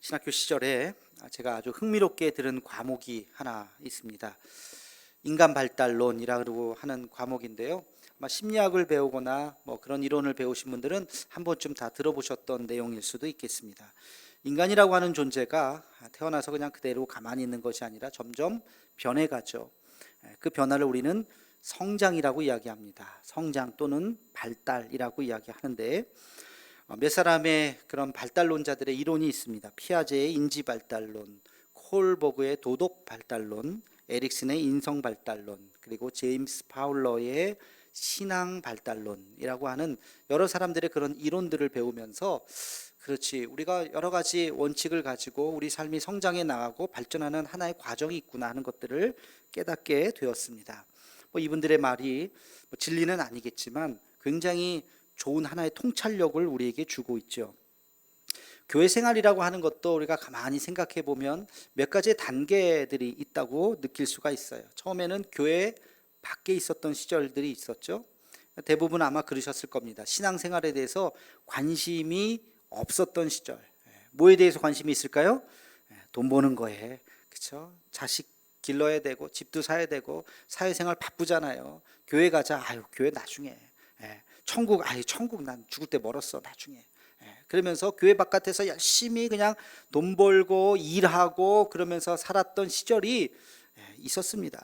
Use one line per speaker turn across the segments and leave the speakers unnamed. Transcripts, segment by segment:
신학교 시절에 제가 아주 흥미롭게 들은 과목이 하나 있습니다. 인간 발달론이라고 하는 과목인데요. 아마 심리학을 배우거나 그런 이론을 배우신 분들은 한 번쯤 다 들어보셨던 내용일 수도 있겠습니다. 인간이라고 하는 존재가 태어나서 그냥 그대로 가만히 있는 것이 아니라 점점 변해가죠. 그 변화를 우리는 성장이라고 이야기합니다. 성장 또는 발달이라고 이야기하는데, 몇 사람의 그런 발달론자들의 이론이 있습니다. 피아제의 인지 발달론, 콜버그의 도덕 발달론, 에릭슨의 인성 발달론, 그리고 제임스 파울러의 신앙 발달론이라고 하는 여러 사람들의 그런 이론들을 배우면서, 그렇지, 우리가 여러 가지 원칙을 가지고 우리 삶이 성장해 나가고 발전하는 하나의 과정이 있구나 하는 것들을 깨닫게 되었습니다. 이분들의 말이 진리는 아니겠지만 굉장히 좋은 하나의 통찰력을 우리에게 주고 있죠. 교회 생활이라고 하는 것도 우리가 가만히 생각해 보면 몇 가지의 단계들이 있다고 느낄 수가 있어요. 처음에는 교회 밖에 있었던 시절들이 있었죠. 대부분 아마 그러셨을 겁니다. 신앙생활에 대해서 관심이 없었던 시절. 뭐에 대해서 관심이 있을까요? 돈 버는 거에, 그렇죠? 자식 길러야 되고 집도 사야 되고 사회생활 바쁘잖아요. 교회 가자. 아유, 교회 나중에. 천국, 아유, 천국 난 죽을 때 멀었어, 나중에. 그러면서 교회 바깥에서 열심히 그냥 돈 벌고 일하고 그러면서 살았던 시절이 있었습니다.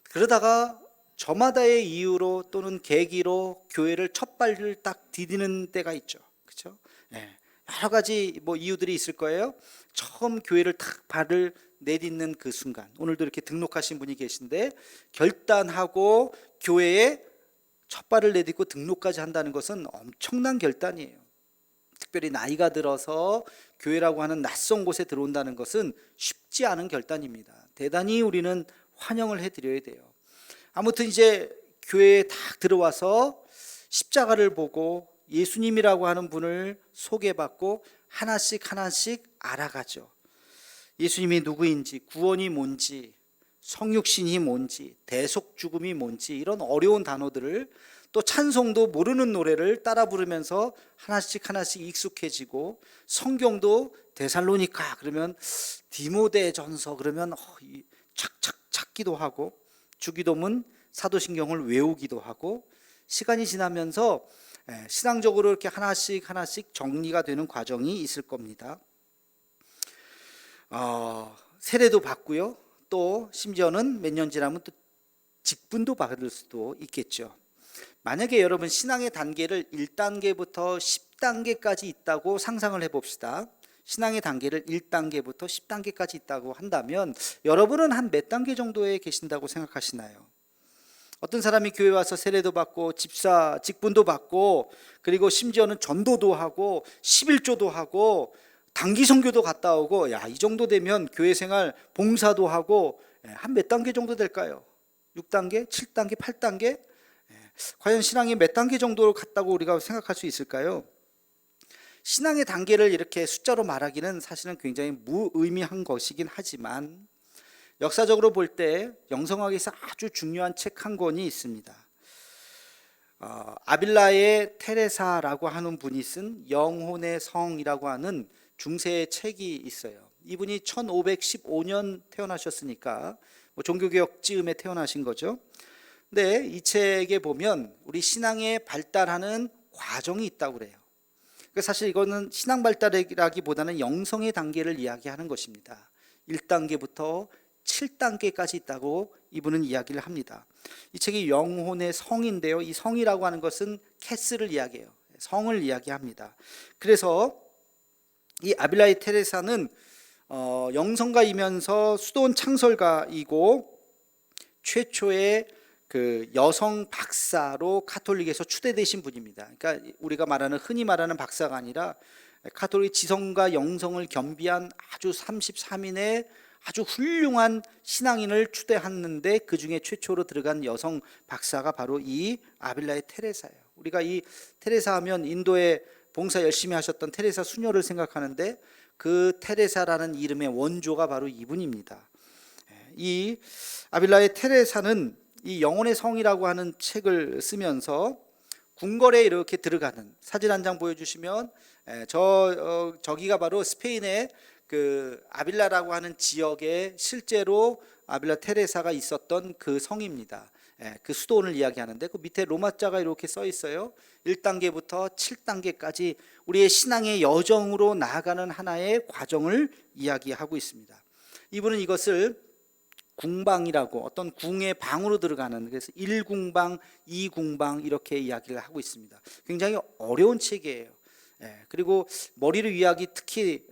그러다가 저마다의 이유로 또는 계기로 교회를 첫 발을 딱 디디는 때가 있죠. 그렇죠? 여러 가지 이유들이 있을 거예요. 처음 교회를 딱 발을 내딛는 그 순간, 오늘도 이렇게 등록하신 분이 계신데 결단하고 교회에 첫 발을 내딛고 등록까지 한다는 것은 엄청난 결단이에요. 특별히 나이가 들어서 교회라고 하는 낯선 곳에 들어온다는 것은 쉽지 않은 결단입니다. 대단히 우리는 환영을 해드려야 돼요. 아무튼 이제 교회에 딱 들어와서 십자가를 보고 예수님이라고 하는 분을 소개받고 하나씩 하나씩 알아가죠. 예수님이 누구인지, 구원이 뭔지, 성육신이 뭔지, 대속죽음이 뭔지, 이런 어려운 단어들을, 또 찬송도 모르는 노래를 따라 부르면서 하나씩 하나씩 익숙해지고, 성경도 데살로니가 그러면 디모데전서 그러면 착착 찾기도 하고, 주기도문 사도신경을 외우기도 하고, 시간이 지나면서 신앙적으로 이렇게 하나씩 하나씩 정리가 되는 과정이 있을 겁니다. 세례도 받고요. 또 심지어는 몇 년 지나면 또 직분도 받을 수도 있겠죠. 만약에 여러분 신앙의 단계를 1단계부터 10단계까지 있다고 상상을 해봅시다. 신앙의 단계를 1단계부터 10단계까지 있다고 한다면 여러분은 한 몇 단계 정도에 계신다고 생각하시나요? 어떤 사람이 교회 와서 세례도 받고 집사 직분도 받고 그리고 심지어는 전도도 하고 11조도 하고 단기 선교도 갔다 오고, 야, 이 정도 되면 교회 생활 봉사도 하고 한 몇 단계 정도 될까요? 6단계, 7단계, 8단계? 과연 신앙이 몇 단계 정도로 갔다고 우리가 생각할 수 있을까요? 신앙의 단계를 이렇게 숫자로 말하기는 사실은 굉장히 무의미한 것이긴 하지만 역사적으로 볼 때 영성학에서 아주 중요한 책 한 권이 있습니다. 아빌라의 테레사라고 하는 분이 쓴 영혼의 성이라고 하는 중세의 책이 있어요. 이분이 1515년 태어나셨으니까 종교개혁 즈음에 태어나신 거죠. 근데 이 책에 보면 우리 신앙의 발달하는 과정이 있다고 그래요. 사실 이거는 신앙 발달이라기보다는 영성의 단계를 이야기하는 것입니다. 1단계부터 7단계까지 있다고 이분은 이야기를 합니다. 이 책이 영혼의 성인데요. 이 성이라고 하는 것은 캐스를 이야기해요. 성을 이야기합니다. 그래서 이 아빌라이 테레사는 영성가이면서 수도원 창설가이고 최초의 그 여성 박사로 카톨릭에서 추대되신 분입니다. 그러니까 우리가 말하는 흔히 말하는 박사가 아니라 카톨릭 지성과 영성을 겸비한 아주 33인의 아주 훌륭한 신앙인을 추대했는데 그 중에 최초로 들어간 여성 박사가 바로 이 아빌라의 테레사예요. 우리가 이 테레사 하면 인도에 봉사 열심히 하셨던 테레사 수녀를 생각하는데 그 테레사라는 이름의 원조가 바로 이분입니다. 이 아빌라의 테레사는 이 영혼의 성이라고 하는 책을 쓰면서 궁궐에 이렇게 들어가는 사진 한 장 보여주시면, 저기가 바로 스페인의 그 아빌라라고 하는 지역에 실제로 아빌라 테레사가 있었던 그 성입니다. 그 수도원을 이야기하는데 그 밑에 로마자가 이렇게 써 있어요. 1단계부터 7단계까지 우리의 신앙의 여정으로 나아가는 하나의 과정을 이야기하고 있습니다. 이분은 이것을 궁방이라고, 어떤 궁의 방으로 들어가는, 그래서 1궁방, 2궁방 이렇게 이야기를 하고 있습니다. 굉장히 어려운 책이에요. 그리고 머리를 위하기 특히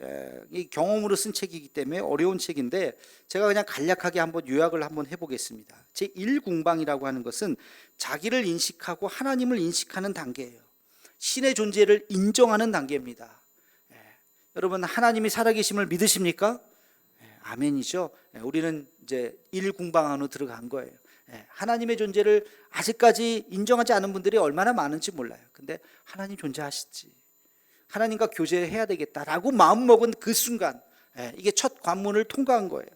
이 경험으로 쓴 책이기 때문에 어려운 책인데, 제가 그냥 간략하게 한번 요약을 한번 해보겠습니다. 제1궁방이라고 하는 것은 자기를 인식하고 하나님을 인식하는 단계예요. 신의 존재를 인정하는 단계입니다. 여러분, 하나님이 살아계심을 믿으십니까? 아멘이죠. 우리는 이제 1궁방 안으로 들어간 거예요. 하나님의 존재를 아직까지 인정하지 않은 분들이 얼마나 많은지 몰라요. 근데 하나님 존재하시지, 하나님과 교제해야 되겠다라고 마음먹은 그 순간, 이게 첫 관문을 통과한 거예요.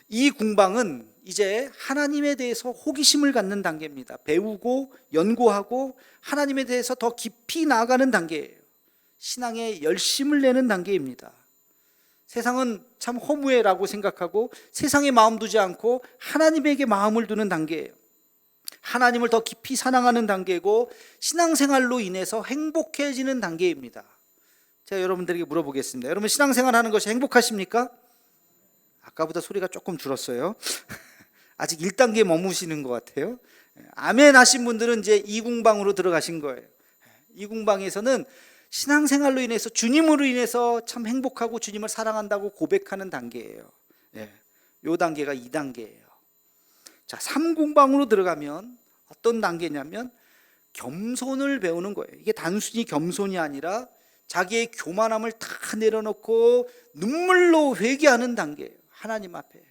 이 궁방은 이제 하나님에 대해서 호기심을 갖는 단계입니다. 배우고 연구하고 하나님에 대해서 더 깊이 나아가는 단계예요. 신앙에 열심을 내는 단계입니다. 세상은 참 허무해라고 생각하고 세상에 마음 두지 않고 하나님에게 마음을 두는 단계예요. 하나님을 더 깊이 사랑하는 단계고 신앙생활로 인해서 행복해지는 단계입니다. 제가 여러분들에게 물어보겠습니다. 여러분, 신앙생활하는 것이 행복하십니까? 아까보다 소리가 조금 줄었어요. 아직 1단계에 머무시는 것 같아요. 아멘 하신 분들은 이제 2궁방으로 들어가신 거예요. 2궁방에서는 신앙생활로 인해서, 주님으로 인해서 참 행복하고 주님을 사랑한다고 고백하는 단계예요. 요 단계가 2단계예요. 자, 3궁방으로 들어가면 어떤 단계냐면 겸손을 배우는 거예요. 이게 단순히 겸손이 아니라 자기의 교만함을 다 내려놓고 눈물로 회개하는 단계예요. 하나님 앞에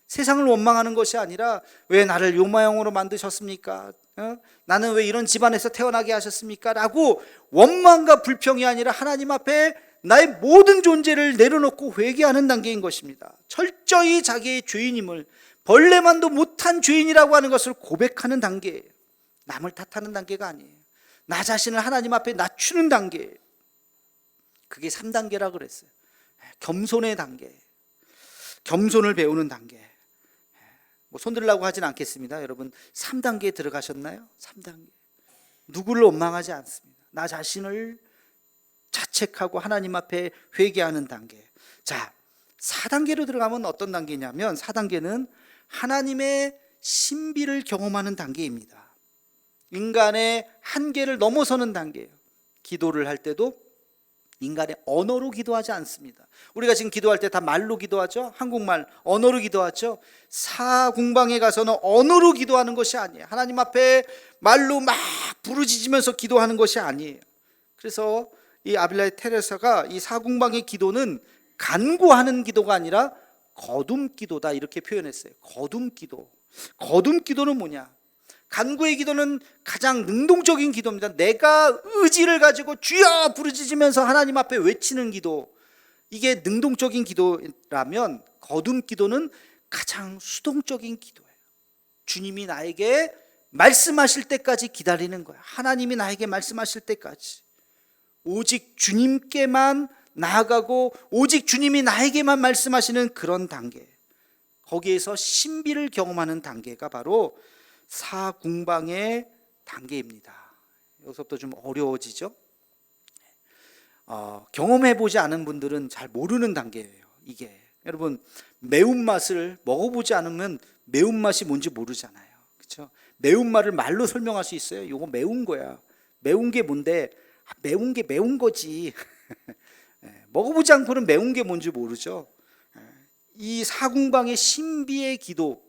세상을 원망하는 것이 아니라, 왜 나를 요 모양으로 만드셨습니까? 나는 왜 이런 집안에서 태어나게 하셨습니까? 라고 원망과 불평이 아니라 하나님 앞에 나의 모든 존재를 내려놓고 회개하는 단계인 것입니다. 철저히 자기의 죄인임을, 벌레만도 못한 죄인이라고 하는 것을 고백하는 단계예요. 남을 탓하는 단계가 아니에요. 나 자신을 하나님 앞에 낮추는 단계예요. 그게 3단계라고 그랬어요. 겸손의 단계, 겸손을 배우는 단계. 뭐 손들라고 하진 않겠습니다. 여러분, 3단계에 들어가셨나요? 3단계. 누구를 원망하지 않습니다. 나 자신을 자책하고 하나님 앞에 회개하는 단계. 자, 4단계로 들어가면 어떤 단계냐면, 4단계는 하나님의 신비를 경험하는 단계입니다. 인간의 한계를 넘어서는 단계예요. 기도를 할 때도 인간의 언어로 기도하지 않습니다. 우리가 지금 기도할 때 다 말로 기도하죠. 한국말, 언어로 기도하죠. 4궁방에 가서는 언어로 기도하는 것이 아니에요. 하나님 앞에 말로 막 부르짖으면서 기도하는 것이 아니에요. 그래서 이 아빌라 테레사가 이 4궁방의 기도는 간구하는 기도가 아니라 거둠 기도다, 이렇게 표현했어요. 거둠 기도. 거둠 기도는 뭐냐? 간구의 기도는 가장 능동적인 기도입니다. 내가 의지를 가지고 주여 부르짖으면서 하나님 앞에 외치는 기도, 이게 능동적인 기도라면, 거둠 기도는 가장 수동적인 기도예요. 주님이 나에게 말씀하실 때까지 기다리는 거예요. 하나님이 나에게 말씀하실 때까지 오직 주님께만 나아가고 오직 주님이 나에게만 말씀하시는 그런 단계, 거기에서 신비를 경험하는 단계가 바로 4궁방의 단계입니다. 여기서부터 좀 어려워지죠. 경험해보지 않은 분들은 잘 모르는 단계예요. 이게 여러분, 매운맛을 먹어보지 않으면 매운맛이 뭔지 모르잖아요. 그렇죠? 매운맛을 말로 설명할 수 있어요? 이거 매운 거야. 매운 게 뭔데? 매운 게 매운 거지. 먹어보지 않고는 매운 게 뭔지 모르죠. 이 4궁방의 신비의 기도,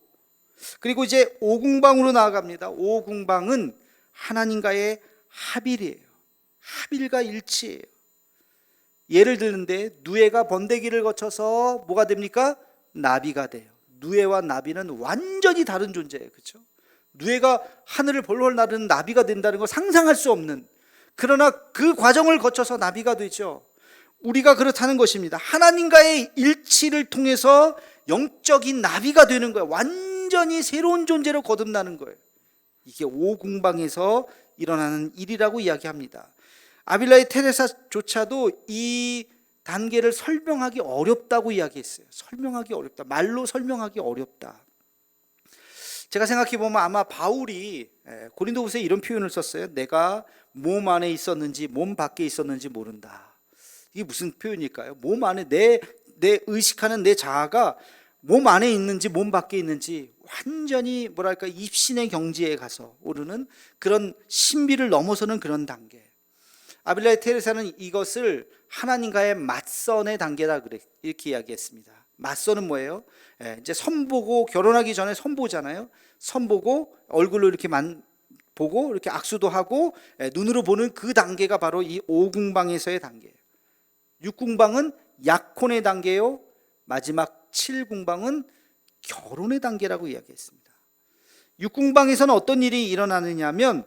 그리고 이제 5궁방으로 나아갑니다. 5궁방은 하나님과의 합일이에요. 합일과 일치예요. 예를 들는데, 누에가 번데기를 거쳐서 뭐가 됩니까? 나비가 돼요. 누에와 나비는 완전히 다른 존재예요. 그렇죠? 누에가 하늘을 벌벌 나르는 나비가 된다는 걸 상상할 수 없는, 그러나 그 과정을 거쳐서 나비가 되죠. 우리가 그렇다는 것입니다. 하나님과의 일치를 통해서 영적인 나비가 되는 거예요. 완전히 새로운 존재로 거듭나는 거예요. 이게 5궁방에서 일어나는 일이라고 이야기합니다. 아빌라의 테레사조차도 이 단계를 설명하기 어렵다고 이야기했어요. 설명하기 어렵다. 말로 설명하기 어렵다. 제가 생각해 보면 아마 바울이 고린도후서에 이런 표현을 썼어요. 내가 몸 안에 있었는지 몸 밖에 있었는지 모른다. 이게 무슨 표현일까요? 몸 안에 내 의식하는 내 자아가 몸 안에 있는지 몸 밖에 있는지 완전히 뭐랄까 입신의 경지에 가서 오르는 그런 신비를 넘어서는 그런 단계. 아빌라의 테레사는 이것을 하나님과의 맞선의 단계라 이렇게 이야기했습니다. 맞선은 뭐예요? 이제 선보고 결혼하기 전에 선보잖아요. 선보고 얼굴로 이렇게 보고 이렇게 악수도 하고 눈으로 보는 그 단계가 바로 이 오궁방에서의 단계예요. 6궁방은 약혼의 단계요. 마지막 7궁방은 결혼의 단계라고 이야기했습니다. 6궁방에서는 어떤 일이 일어나느냐면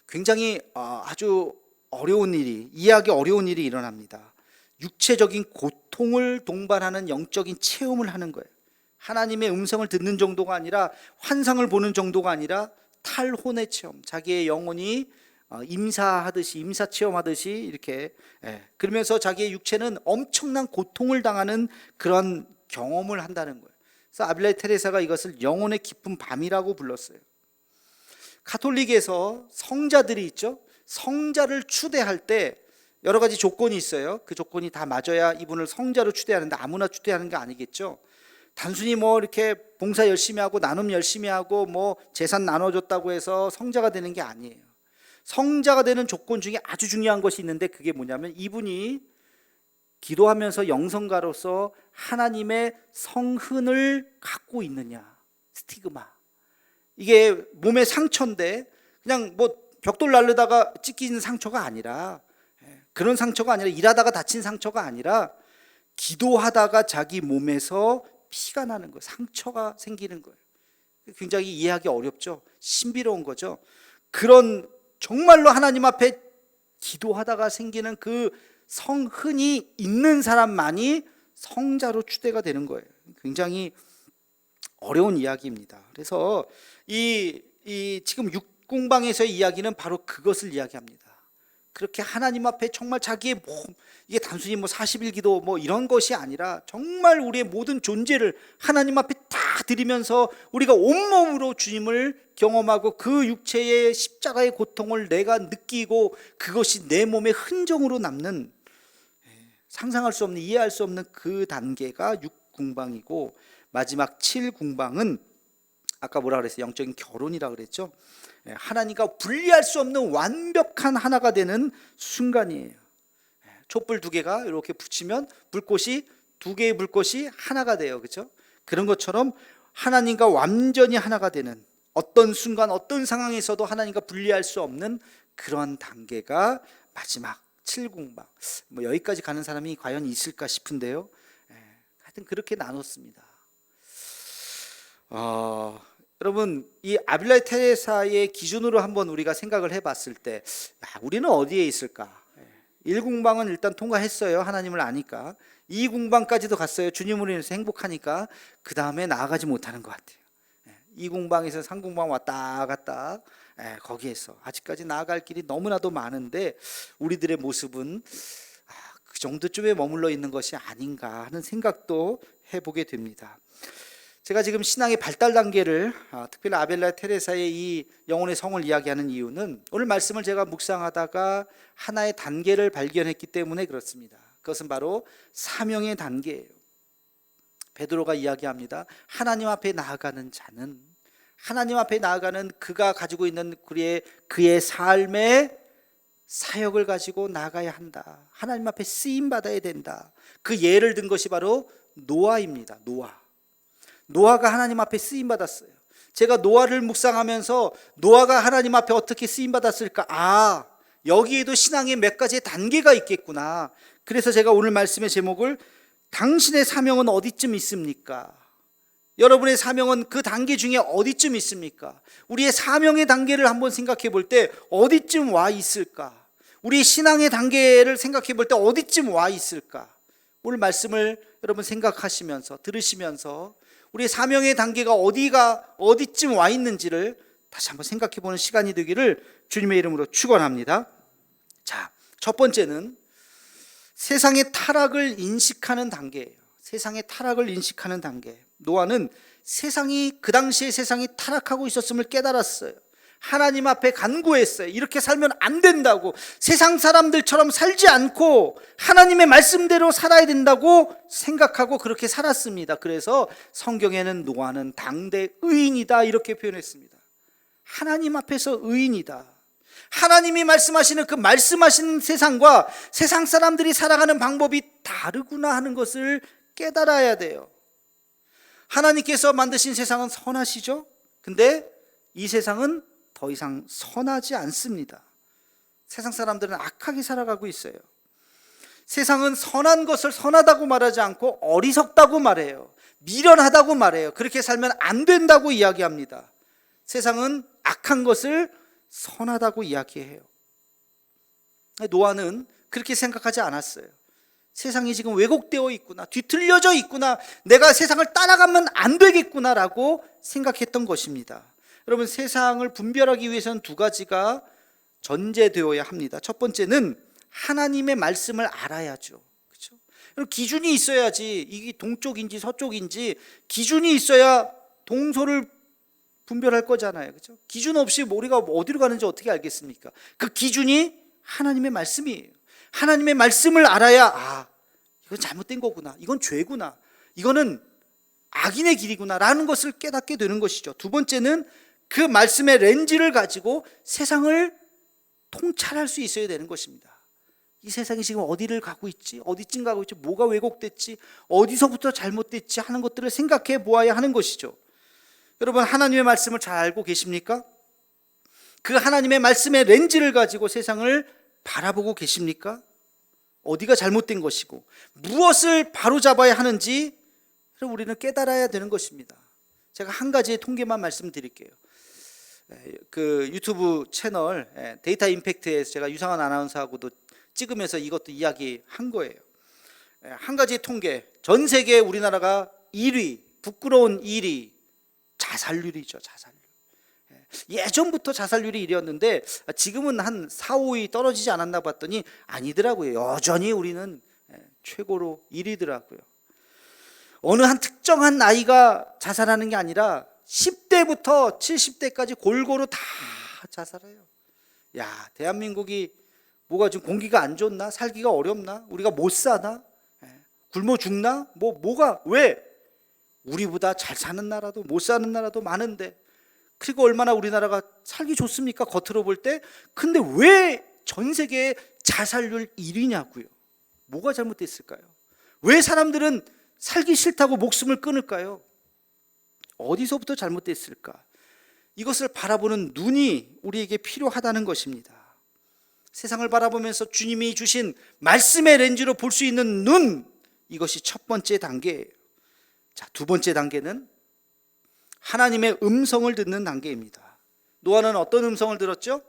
굉장히 아주 어려운 일이, 이해하기 어려운 일이 일어납니다. 육체적인 고통을 동반하는 영적인 체험을 하는 거예요. 하나님의 음성을 듣는 정도가 아니라 환상을 보는 정도가 아니라 탈혼의 체험, 자기의 영혼이 임사하듯이 임사 체험하듯이 이렇게 그러면서 자기의 육체는 엄청난 고통을 당하는 그런 경험을 한다는 거예요. 그래서 아빌라의 테레사가 이것을 영혼의 깊은 밤이라고 불렀어요. 가톨릭에서 성자들이 있죠. 성자를 추대할 때 여러 가지 조건이 있어요. 그 조건이 다 맞아야 이분을 성자로 추대하는데 아무나 추대하는 게 아니겠죠. 단순히 뭐 이렇게 봉사 열심히 하고 나눔 열심히 하고 뭐 재산 나눠줬다고 해서 성자가 되는 게 아니에요. 성자가 되는 조건 중에 아주 중요한 것이 있는데 그게 뭐냐면 이분이 기도하면서 영성가로서 하나님의 성흔을 갖고 있느냐. 스티그마. 이게 몸의 상처인데 그냥 뭐 벽돌 날르다가 찢기는 상처가 아니라 그런 상처가 아니라 일하다가 다친 상처가 아니라 기도하다가 자기 몸에서 피가 나는 거예요. 상처가 생기는 거예요. 굉장히 이해하기 어렵죠. 신비로운 거죠. 그런 정말로 하나님 앞에 기도하다가 생기는 그 성흔이 있는 사람만이 성자로 추대가 되는 거예요. 굉장히 어려운 이야기입니다. 그래서 이 지금 육궁방에서의 이야기는 바로 그것을 이야기합니다. 그렇게 하나님 앞에 정말 자기의 몸, 이게 단순히 뭐 40일 기도 뭐 이런 것이 아니라 정말 우리의 모든 존재를 하나님 앞에 다 드리면서 우리가 온몸으로 주님을 경험하고 그 육체의 십자가의 고통을 내가 느끼고 그것이 내 몸의 흔적으로 남는 상상할 수 없는 이해할 수 없는 그 단계가 육궁방이고 마지막 7궁방은 아까 뭐라 그랬어요? 영적인 결혼이라 그랬죠. 하나님과 분리할 수 없는 완벽한 하나가 되는 순간이에요. 촛불 2개가 이렇게 붙이면 불꽃이 2개의 불꽃이 하나가 돼요. 그렇죠? 그런 것처럼 하나님과 완전히 하나가 되는 어떤 순간 어떤 상황에서도 하나님과 분리할 수 없는 그런 단계가 마지막 7궁방. 뭐 여기까지 가는 사람이 과연 있을까 싶은데요. 하여튼 그렇게 나눴습니다. 여러분 이 아빌라의 테레사의 기준으로 한번 우리가 생각을 해봤을 때 우리는 어디에 있을까? 1궁방은 일단 통과했어요. 하나님을 아니까. 2궁방까지도 갔어요. 주님으로 인해서 행복하니까. 그 다음에 나아가지 못하는 것 같아요. 2궁방에서 3궁방 왔다 갔다 거기에서 아직까지 나아갈 길이 너무나도 많은데 우리들의 모습은 그 정도쯤에 머물러 있는 것이 아닌가 하는 생각도 해보게 됩니다. 제가 지금 신앙의 발달 단계를 특별히 아벨라 테레사의 이 영혼의 성을 이야기하는 이유는 오늘 말씀을 제가 묵상하다가 하나의 단계를 발견했기 때문에 그렇습니다. 그것은 바로 사명의 단계예요. 베드로가 이야기합니다. 하나님 앞에 나아가는 자는 하나님 앞에 나아가는 그가 가지고 있는 그의 삶의 사역을 가지고 나가야 한다. 하나님 앞에 쓰임 받아야 된다. 그 예를 든 것이 바로 노아입니다. 노아가 하나님 앞에 쓰임 받았어요. 제가 노아를 묵상하면서 노아가 하나님 앞에 어떻게 쓰임 받았을까? 여기에도 신앙의 몇 가지의 단계가 있겠구나. 그래서 제가 오늘 말씀의 제목을 당신의 사명은 어디쯤 있습니까? 여러분의 사명은 그 단계 중에 어디쯤 있습니까? 우리의 사명의 단계를 한번 생각해 볼 때 어디쯤 와 있을까? 우리의 신앙의 단계를 생각해 볼 때 어디쯤 와 있을까? 오늘 말씀을 여러분 생각하시면서 들으시면서 우리의 사명의 단계가 어디쯤 와 있는지를 다시 한번 생각해보는 시간이 되기를 주님의 이름으로 축원합니다. 자, 첫 번째는 세상의 타락을 인식하는 단계예요. 세상의 타락을 인식하는 단계. 노아는 그 당시에 세상이 타락하고 있었음을 깨달았어요. 하나님 앞에 간구했어요. 이렇게 살면 안 된다고, 세상 사람들처럼 살지 않고 하나님의 말씀대로 살아야 된다고 생각하고 그렇게 살았습니다. 그래서 성경에는 노아는 당대 의인이다 이렇게 표현했습니다. 하나님 앞에서 의인이다. 하나님이 말씀하시는 그 말씀하신 세상과 세상 사람들이 살아가는 방법이 다르구나 하는 것을 깨달아야 돼요. 하나님께서 만드신 세상은 선하시죠? 근데 이 세상은 더 이상 선하지 않습니다. 세상 사람들은 악하게 살아가고 있어요. 세상은 선한 것을 선하다고 말하지 않고 어리석다고 말해요. 미련하다고 말해요. 그렇게 살면 안 된다고 이야기합니다. 세상은 악한 것을 선하다고 이야기해요. 노아는 그렇게 생각하지 않았어요. 세상이 지금 왜곡되어 있구나, 뒤틀려져 있구나, 내가 세상을 따라가면 안 되겠구나라고 생각했던 것입니다. 여러분, 세상을 분별하기 위해서는 두 가지가 전제되어야 합니다. 첫 번째는 하나님의 말씀을 알아야죠. 그렇죠? 기준이 있어야지, 이게 동쪽인지 서쪽인지 기준이 있어야 동서를 분별할 거잖아요. 그렇죠? 기준 없이 우리가 어디로 가는지 어떻게 알겠습니까? 그 기준이 하나님의 말씀이에요. 하나님의 말씀을 알아야 이건 잘못된 거구나, 이건 죄구나, 이거는 악인의 길이구나 라는 것을 깨닫게 되는 것이죠. 두 번째는 그 말씀의 렌즈를 가지고 세상을 통찰할 수 있어야 되는 것입니다. 이 세상이 지금 어디를 가고 있지, 어디쯤 가고 있지, 뭐가 왜곡됐지, 어디서부터 잘못됐지 하는 것들을 생각해 보아야 하는 것이죠. 여러분, 하나님의 말씀을 잘 알고 계십니까? 그 하나님의 말씀의 렌즈를 가지고 세상을 바라보고 계십니까? 어디가 잘못된 것이고 무엇을 바로잡아야 하는지 우리는 깨달아야 되는 것입니다. 제가 한 가지의 통계만 말씀드릴게요. 그 유튜브 채널 데이터 임팩트에서 제가 유상한 아나운서하고도 찍으면서 이것도 이야기한 거예요. 한 가지 통계, 전 세계 우리나라가 1위, 부끄러운 1위 자살률이죠. 자살률. 예전부터 자살률이 1위였는데 지금은 한 4, 5위 떨어지지 않았나 봤더니 아니더라고요. 여전히 우리는 최고로 1위더라고요. 어느 한 특정한 나이가 자살하는 게 아니라 10대부터 70대까지 골고루 다 자살해요. 야, 대한민국이 뭐가 좀 공기가 안 좋나? 살기가 어렵나? 우리가 못 사나? 굶어 죽나? 뭐가 왜? 우리보다 잘 사는 나라도 못 사는 나라도 많은데, 그리고 얼마나 우리나라가 살기 좋습니까? 겉으로 볼 때. 근데 왜 전 세계에 자살률 1위냐고요? 뭐가 잘못됐을까요? 왜 사람들은 살기 싫다고 목숨을 끊을까요? 어디서부터 잘못됐을까? 이것을 바라보는 눈이 우리에게 필요하다는 것입니다. 세상을 바라보면서 주님이 주신 말씀의 렌즈로 볼 수 있는 눈, 이것이 첫 번째 단계예요. 자, 두 번째 단계는 하나님의 음성을 듣는 단계입니다. 노아는 어떤 음성을 들었죠?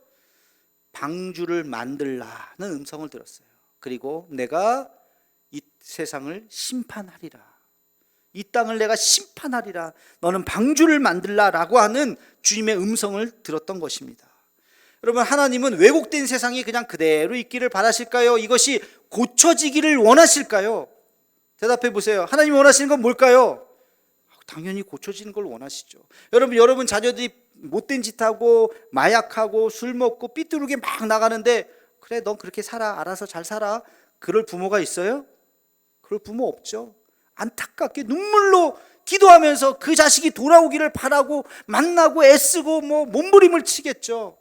방주를 만들라는 음성을 들었어요. 그리고 내가 이 세상을 심판하리라, 이 땅을 내가 심판하리라, 너는 방주를 만들라라고 하는 주님의 음성을 들었던 것입니다. 여러분, 하나님은 왜곡된 세상이 그냥 그대로 있기를 바라실까요? 이것이 고쳐지기를 원하실까요? 대답해 보세요. 하나님이 원하시는 건 뭘까요? 당연히 고쳐지는 걸 원하시죠. 여러분 자녀들이 못된 짓 하고 마약하고 술 먹고 삐뚤게 막 나가는데, 그래 넌 그렇게 살아, 알아서 잘 살아, 그럴 부모가 있어요? 그럴 부모 없죠. 안타깝게 눈물로 기도하면서 그 자식이 돌아오기를 바라고 만나고 애쓰고 몸부림을 치겠죠.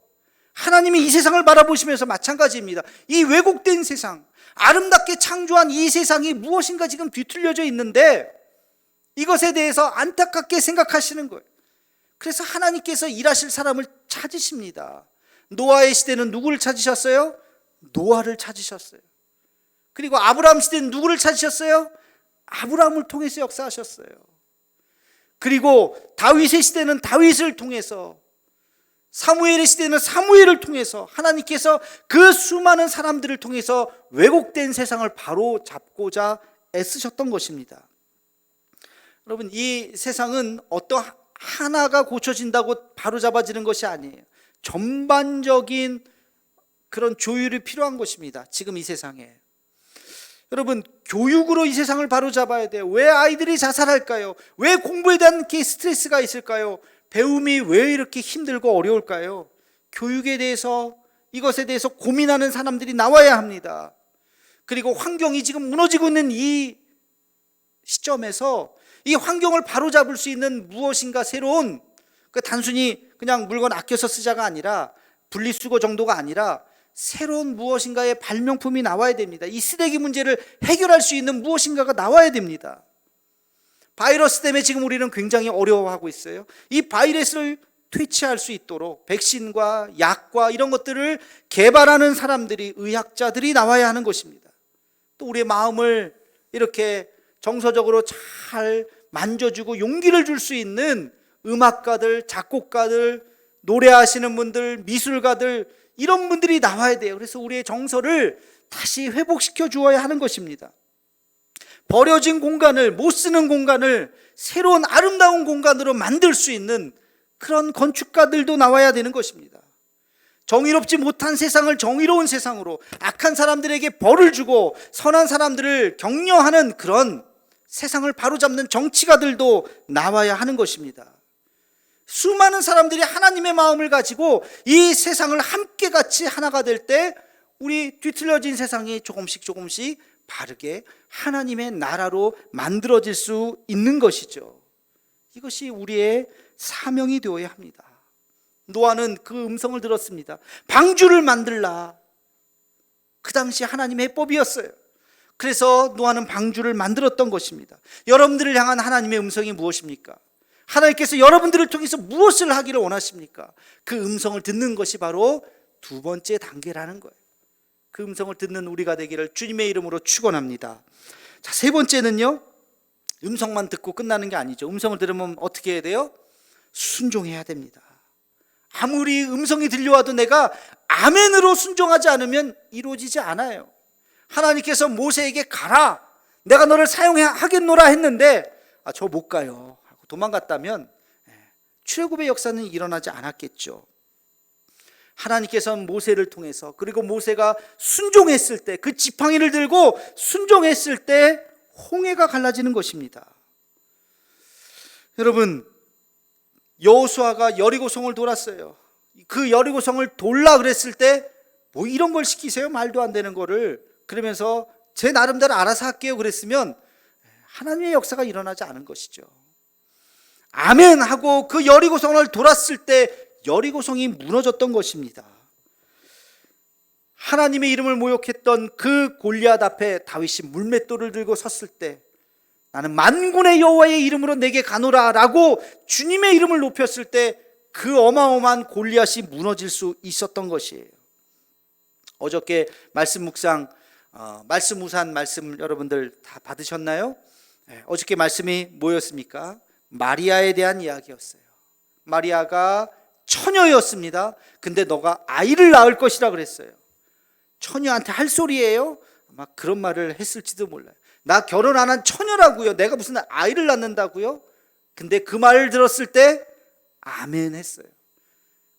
하나님이 이 세상을 바라보시면서 마찬가지입니다. 이 왜곡된 세상, 아름답게 창조한 이 세상이 무엇인가 지금 뒤틀려져 있는데 이것에 대해서 안타깝게 생각하시는 거예요. 그래서 하나님께서 일하실 사람을 찾으십니다. 노아의 시대는 누구를 찾으셨어요? 노아를 찾으셨어요. 그리고 아브라함 시대는 누구를 찾으셨어요? 아브라함을 통해서 역사하셨어요. 그리고 다윗의 시대는 다윗을 통해서, 사무엘의 시대는 사무엘을 통해서 하나님께서 그 수많은 사람들을 통해서 왜곡된 세상을 바로 잡고자 애쓰셨던 것입니다. 여러분, 이 세상은 하나가 고쳐진다고 바로 잡아지는 것이 아니에요. 전반적인 그런 조율이 필요한 것입니다. 지금 이 세상에. 여러분, 교육으로 이 세상을 바로 잡아야 돼요. 왜 아이들이 자살할까요? 왜 공부에 대한 스트레스가 있을까요? 배움이 왜 이렇게 힘들고 어려울까요? 교육에 대해서, 이것에 대해서 고민하는 사람들이 나와야 합니다. 그리고 환경이 지금 무너지고 있는 이 시점에서 이 환경을 바로잡을 수 있는 무엇인가 새로운, 단순히 그냥 물건 아껴서 쓰자가 아니라, 분리수거 정도가 아니라 새로운 무엇인가의 발명품이 나와야 됩니다. 이 쓰레기 문제를 해결할 수 있는 무엇인가가 나와야 됩니다. 바이러스 때문에 지금 우리는 굉장히 어려워하고 있어요. 이 바이러스를 퇴치할 수 있도록 백신과 약과 이런 것들을 개발하는 사람들이, 의학자들이 나와야 하는 것입니다. 또 우리의 마음을 이렇게 정서적으로 잘 만져주고 용기를 줄 수 있는 음악가들, 작곡가들, 노래하시는 분들, 미술가들, 이런 분들이 나와야 돼요. 그래서 우리의 정서를 다시 회복시켜 주어야 하는 것입니다. 버려진 공간을, 못 쓰는 공간을 새로운 아름다운 공간으로 만들 수 있는 그런 건축가들도 나와야 되는 것입니다. 정의롭지 못한 세상을 정의로운 세상으로, 악한 사람들에게 벌을 주고 선한 사람들을 격려하는 그런 세상을 바로잡는 정치가들도 나와야 하는 것입니다. 수많은 사람들이 하나님의 마음을 가지고 이 세상을 함께 같이 하나가 될 때 우리 뒤틀려진 세상이 조금씩 바르게 하나님의 나라로 만들어질 수 있는 것이죠. 이것이 우리의 사명이 되어야 합니다. 노아는 그 음성을 들었습니다. 방주를 만들라. 그 당시 하나님의 해법이었어요. 그래서 노아는 방주를 만들었던 것입니다. 여러분들을 향한 하나님의 음성이 무엇입니까? 하나님께서 여러분들을 통해서 무엇을 하기를 원하십니까? 그 음성을 듣는 것이 바로 두 번째 단계라는 거예요. 그 음성을 듣는 우리가 되기를 주님의 이름으로 축원합니다. 자, 세 번째는요, 음성만 듣고 끝나는 게 아니죠. 음성을 들으면 어떻게 해야 돼요? 순종해야 됩니다. 아무리 음성이 들려와도 내가 아멘으로 순종하지 않으면 이루어지지 않아요. 하나님께서 모세에게 가라, 내가 너를 사용하겠노라 했는데 저 못 가요 하고 도망갔다면 출애굽의 역사는 일어나지 않았겠죠. 하나님께서는 모세를 통해서, 그리고 모세가 순종했을 때, 그 지팡이를 들고 순종했을 때 홍해가 갈라지는 것입니다. 여러분, 여호수아가 여리고성을 돌았어요. 그 여리고성을 돌라 그랬을 때 뭐 이런 걸 시키세요? 말도 안 되는 거를. 그러면서 제 나름대로 알아서 할게요 그랬으면 하나님의 역사가 일어나지 않은 것이죠. 아멘 하고 그 여리고성을 돌았을 때 여리고성이 무너졌던 것입니다. 하나님의 이름을 모욕했던 그 골리앗 앞에 다윗이 물맷돌을 들고 섰을 때 나는 만군의 여호와의 이름으로 내게 가노라 라고 주님의 이름을 높였을 때 그 어마어마한 골리앗이 무너질 수 있었던 것이에요. 어저께 말씀 묵상, 말씀 우산 말씀 여러분들 다 받으셨나요? 어저께 말씀이 뭐였습니까? 마리아에 대한 이야기였어요. 마리아가 처녀였습니다. 근데 너가 아이를 낳을 것이라 그랬어요. 처녀한테 할 소리예요? 아마 그런 말을 했을지도 몰라요. 나 결혼 안 한 처녀라고요. 내가 무슨 아이를 낳는다고요? 근데 그 말을 들었을 때 아멘 했어요.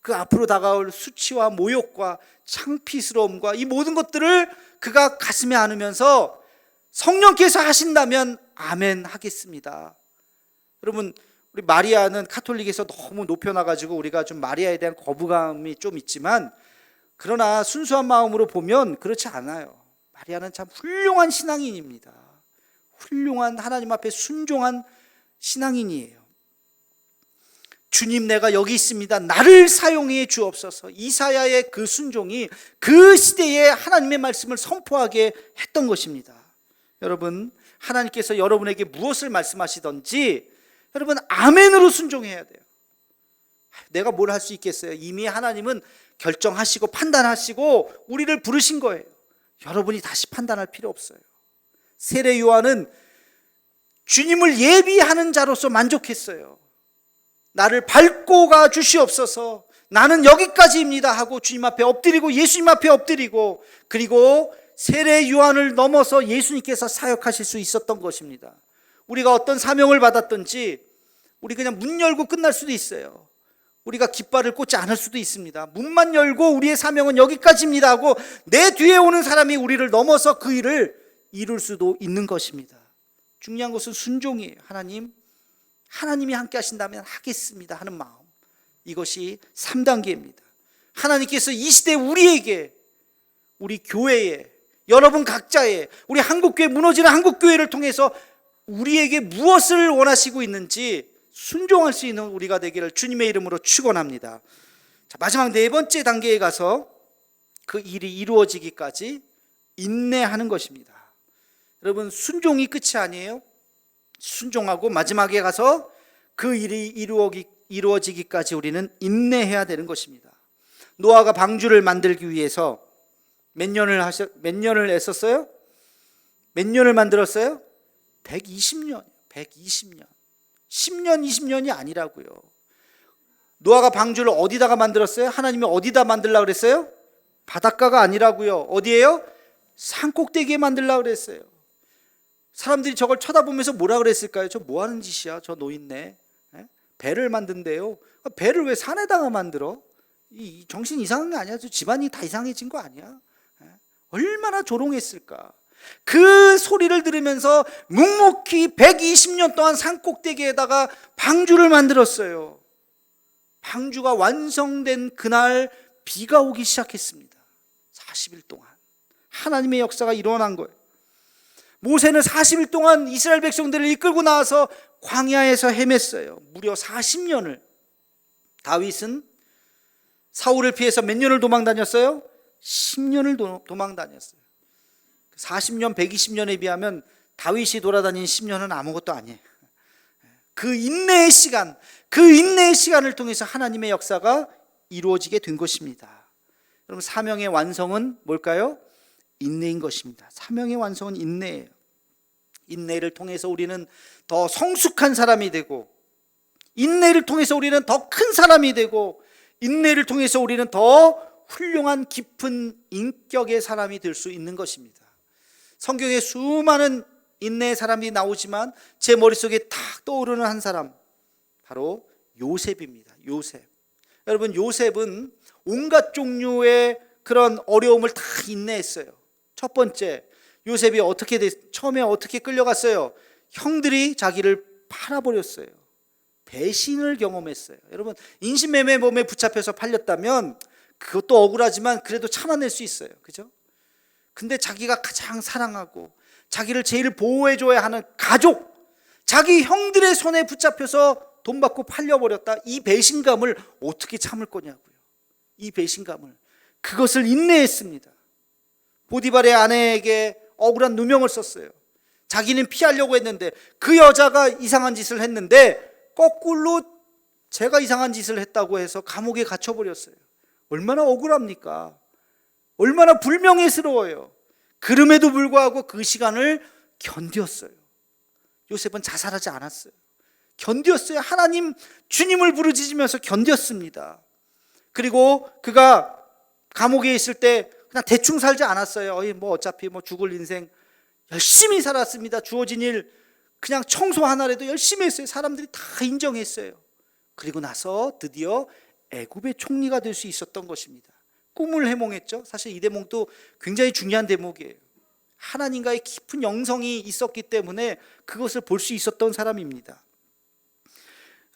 그 앞으로 다가올 수치와 모욕과 창피스러움과 이 모든 것들을 그가 가슴에 안으면서 성령께서 하신다면 아멘 하겠습니다. 여러분, 우리 마리아는 카톨릭에서 너무 높여놔가지고 우리가 좀 마리아에 대한 거부감이 좀 있지만, 그러나 순수한 마음으로 보면 그렇지 않아요. 마리아는 참 훌륭한 신앙인입니다. 훌륭한 하나님 앞에 순종한 신앙인이에요. 주님, 내가 여기 있습니다. 나를 사용해 주옵소서. 이사야의 그 순종이 그 시대에 하나님의 말씀을 선포하게 했던 것입니다. 여러분, 하나님께서 여러분에게 무엇을 말씀하시든지 여러분 아멘으로 순종해야 돼요. 내가 뭘 할 수 있겠어요? 이미 하나님은 결정하시고 판단하시고 우리를 부르신 거예요. 여러분이 다시 판단할 필요 없어요. 세례 요한은 주님을 예비하는 자로서 만족했어요. 나를 밟고 가 주시옵소서, 나는 여기까지입니다 하고 주님 앞에 엎드리고 예수님 앞에 엎드리고, 그리고 세례 요한을 넘어서 예수님께서 사역하실 수 있었던 것입니다. 우리가 어떤 사명을 받았든지 우리 그냥 문 열고 끝날 수도 있어요. 우리가 깃발을 꽂지 않을 수도 있습니다. 문만 열고 우리의 사명은 여기까지입니다 하고 내 뒤에 오는 사람이 우리를 넘어서 그 일을 이룰 수도 있는 것입니다. 중요한 것은 순종이에요. 하나님이 함께 하신다면 하겠습니다 하는 마음. 이것이 3단계입니다. 하나님께서 이 시대 우리에게, 우리 교회에, 여러분 각자의, 우리 한국교회, 무너지는 한국교회를 통해서 우리에게 무엇을 원하시고 있는지 순종할 수 있는 우리가 되기를 주님의 이름으로 축원합니다. 자, 마지막 4번째 단계에 가서 그 일이 이루어지기까지 인내하는 것입니다. 여러분, 순종이 끝이 아니에요. 순종하고 마지막에 가서 그 일이 이루어지기까지 우리는 인내해야 되는 것입니다. 노아가 방주를 만들기 위해서 몇 년을 애썼어요? 몇 년을 만들었어요? 120년. 10년, 20년이 아니라고요. 노아가 방주를 어디다가 만들었어요? 하나님이 어디다 만들려고 그랬어요? 바닷가가 아니라고요. 어디예요? 산꼭대기에 만들려고 그랬어요. 사람들이 저걸 쳐다보면서 뭐라 그랬을까요? 저 뭐 하는 짓이야? 저 노인네. 배를 만든대요. 배를 왜 산에다가 만들어? 이 정신 이상한 게 아니야? 저 집안이 다 이상해진 거 아니야? 얼마나 조롱했을까? 그 소리를 들으면서 묵묵히 120년 동안 산꼭대기에다가 방주를 만들었어요. 방주가 완성된 그날 비가 오기 시작했습니다. 40일 동안 하나님의 역사가 일어난 거예요. 모세는 40일 동안 이스라엘 백성들을 이끌고 나와서 광야에서 헤맸어요. 무려 40년을. 다윗은 사울을 피해서 몇 년을 도망 다녔어요? 10년을 도망 다녔어요. 40년, 120년에 비하면 다윗이 돌아다닌 10년은 아무것도 아니에요. 그 인내의 시간을 통해서 하나님의 역사가 이루어지게 된 것입니다. 여러분, 사명의 완성은 뭘까요? 인내인 것입니다. 사명의 완성은 인내예요. 인내를 통해서 우리는 더 성숙한 사람이 되고, 인내를 통해서 우리는 더 큰 사람이 되고, 인내를 통해서 우리는 더 훌륭한 깊은 인격의 사람이 될 수 있는 것입니다. 성경에 수많은 인내의 사람이 나오지만 제 머릿속에 탁 떠오르는 한 사람, 바로 요셉입니다. 요셉. 여러분, 요셉은 온갖 종류의 그런 어려움을 다 인내했어요. 첫 번째, 요셉이 처음에 어떻게 끌려갔어요? 형들이 자기를 팔아버렸어요. 배신을 경험했어요. 여러분, 인신매매범에 붙잡혀서 팔렸다면 그것도 억울하지만 그래도 참아낼 수 있어요. 그죠? 근데 자기가 가장 사랑하고 자기를 제일 보호해줘야 하는 가족, 자기 형들의 손에 붙잡혀서 돈 받고 팔려버렸다. 이 배신감을 어떻게 참을 거냐고요. 이 배신감을. 그것을 인내했습니다. 보디발의 아내에게 억울한 누명을 썼어요. 자기는 피하려고 했는데 그 여자가 이상한 짓을 했는데 거꾸로 제가 이상한 짓을 했다고 해서 감옥에 갇혀버렸어요. 얼마나 억울합니까? 얼마나 불명예스러워요. 그럼에도 불구하고 그 시간을 견뎠어요. 요셉은 자살하지 않았어요. 견뎠어요. 하나님, 주님을 부르짖으면서 견뎠습니다. 그리고 그가 감옥에 있을 때 그냥 대충 살지 않았어요. 어차피 죽을 인생, 열심히 살았습니다. 주어진 일 그냥 청소 하나라도 열심히 했어요. 사람들이 다 인정했어요. 그리고 나서 드디어 애굽의 총리가 될 수 있었던 것입니다. 꿈을 해몽했죠. 사실 이 대목도 굉장히 중요한 대목이에요. 하나님과의 깊은 영성이 있었기 때문에 그것을 볼 수 있었던 사람입니다.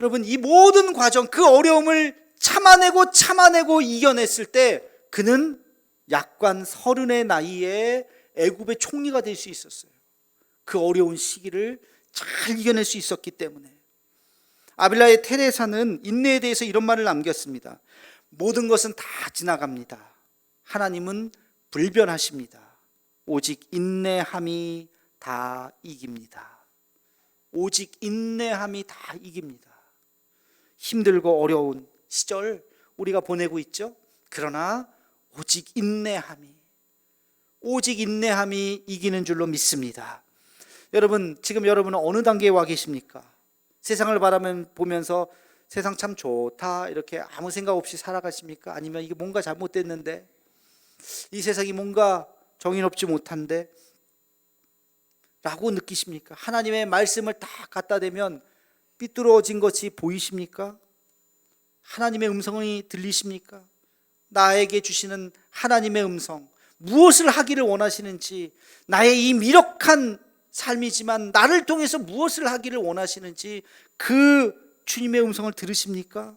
여러분, 이 모든 과정, 그 어려움을 참아내고 이겨냈을 때 그는 약관 30의 나이에 애굽의 총리가 될 수 있었어요. 그 어려운 시기를 잘 이겨낼 수 있었기 때문에. 아빌라의 테레사는 인내에 대해서 이런 말을 남겼습니다. 모든 것은 다 지나갑니다. 하나님은 불변하십니다. 오직 인내함이 다 이깁니다. 오직 인내함이 다 이깁니다. 힘들고 어려운 시절 우리가 보내고 있죠. 그러나 오직 인내함이 이기는 줄로 믿습니다. 여러분, 지금 여러분은 어느 단계에 와 계십니까? 세상을 보면서 세상 참 좋다 이렇게 아무 생각 없이 살아가십니까? 아니면 이게 뭔가 잘못됐는데, 이 세상이 뭔가 정의롭지 못한데 라고 느끼십니까? 하나님의 말씀을 다 갖다 대면 삐뚤어진 것이 보이십니까? 하나님의 음성이 들리십니까? 나에게 주시는 하나님의 음성, 무엇을 하기를 원하시는지, 나의 이 미력한 삶이지만 나를 통해서 무엇을 하기를 원하시는지 그 주님의 음성을 들으십니까?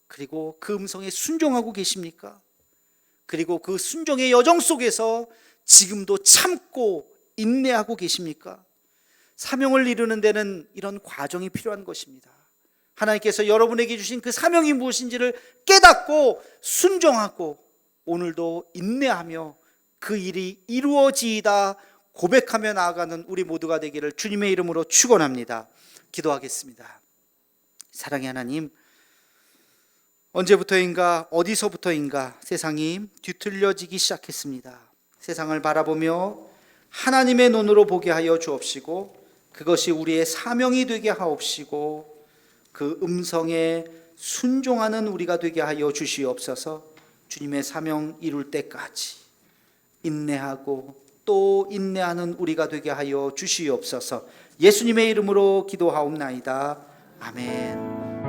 그리고 그 음성에 순종하고 계십니까? 그리고 그 순종의 여정 속에서 지금도 참고 인내하고 계십니까? 사명을 이루는 데는 이런 과정이 필요한 것입니다. 하나님께서 여러분에게 주신 그 사명이 무엇인지를 깨닫고 순종하고 오늘도 인내하며 그 일이 이루어지이다 고백하며 나아가는 우리 모두가 되기를 주님의 이름으로 축원합니다. 기도하겠습니다. 사랑의 하나님, 언제부터인가 어디서부터인가 세상이 뒤틀려지기 시작했습니다. 세상을 바라보며 하나님의 눈으로 보게 하여 주옵시고 그것이 우리의 사명이 되게 하옵시고 그 음성에 순종하는 우리가 되게 하여 주시옵소서. 주님의 사명 이룰 때까지 인내하고 또 인내하는 우리가 되게 하여 주시옵소서. 예수님의 이름으로 기도하옵나이다. 아멘.